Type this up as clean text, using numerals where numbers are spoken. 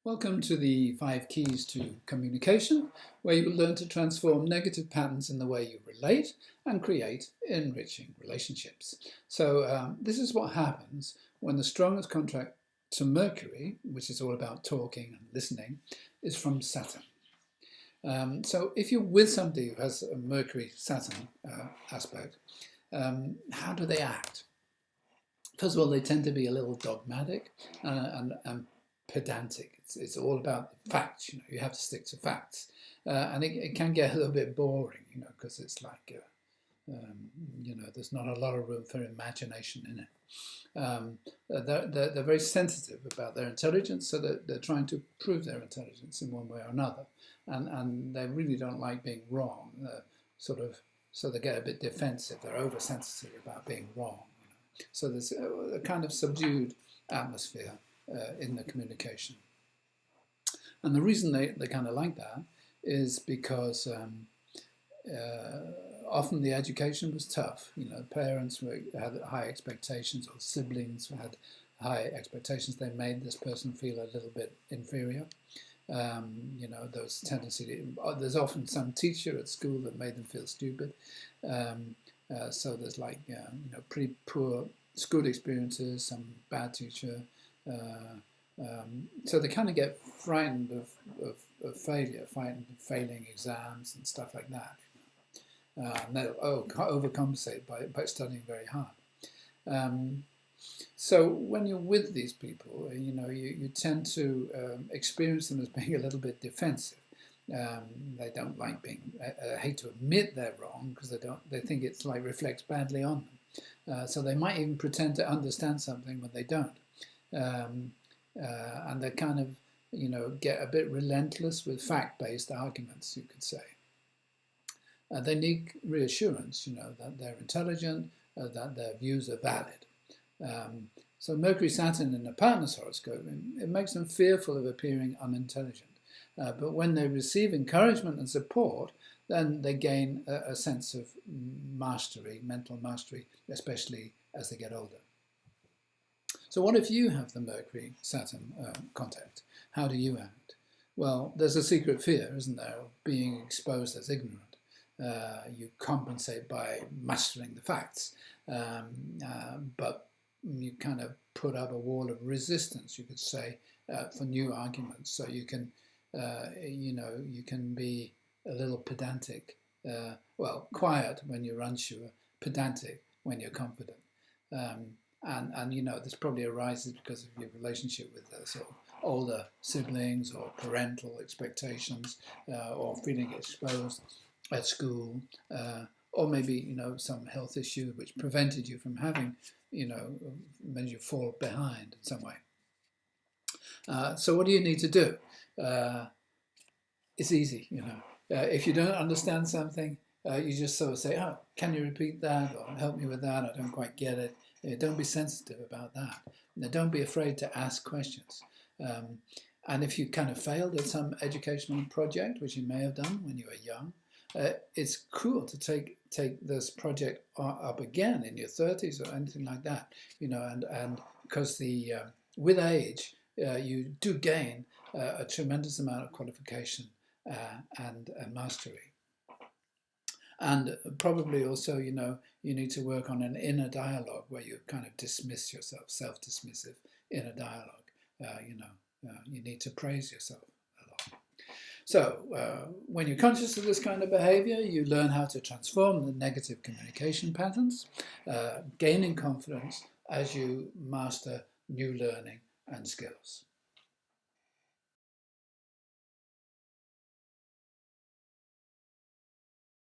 Welcome to the 5 keys to communication, where you will learn to transform negative patterns in the way you relate and create enriching relationships. So this is what happens when the strongest contract to Mercury, which is all about talking and listening, is from Saturn. So if you're with somebody who has a Mercury-Saturn aspect, how do they act? First of all, they tend to be a little dogmatic and pedantic. It's all about the facts. You have to stick to facts, and it can get a little bit boring, because it's like, there's not a lot of room for imagination in it. They're very sensitive about their intelligence, so that they're trying to prove their intelligence in one way or another, and they really don't like being wrong. So they get a bit defensive. They're oversensitive about being wrong. So there's a kind of subdued atmosphere in the communication. And the reason they kind of like that is because often the education was tough. Parents had high expectations, or siblings had high expectations. They made this person feel a little bit inferior. There was a tendency to, there's often some teacher at school that made them feel stupid. So there's pretty poor school experiences, some bad teacher. So they kind of get frightened of failure, frightened of failing exams and stuff like that. And they'll overcompensate by studying very hard. So when you're with these people, you tend to experience them as being a little bit defensive. They don't like being, hate to admit they're wrong, because they think it's reflects badly on them. So they might even pretend to understand something when they don't. And they kind of, get a bit relentless with fact-based arguments, you could say. They need reassurance, that they're intelligent, that their views are valid. So Mercury-Saturn in a partner's horoscope, it makes them fearful of appearing unintelligent. But when they receive encouragement and support, then they gain a sense of mastery, mental mastery, especially as they get older. So what if you have the Mercury-Saturn contact? How do you act? Well, there's a secret fear, isn't there, of being exposed as ignorant. You compensate by mastering the facts, but you kind of put up a wall of resistance, you could say, for new arguments. So you can, you can be a little pedantic, quiet when you're unsure, pedantic when you're confident. And this probably arises because of your relationship with sort of older siblings, or parental expectations, or feeling exposed at school, or maybe some health issue which prevented you from having, made you fall behind in some way. So what do you need to do? It's easy, if you don't understand something, you just sort of say, "Oh, can you repeat that?" or "Help me with that, I don't quite get it." Don't be sensitive about that. Now, don't be afraid to ask questions. And if you kind of failed at some educational project, which you may have done when you were young, it's cool to take this project up again in your 30s or anything like that. And because with age, you do gain a tremendous amount of qualification and mastery. And probably also, you need to work on an inner dialogue where you kind of dismiss yourself, self-dismissive inner dialogue. You need to praise yourself a lot. So when you're conscious of this kind of behavior, you learn how to transform the negative communication patterns, gaining confidence as you master new learning and skills.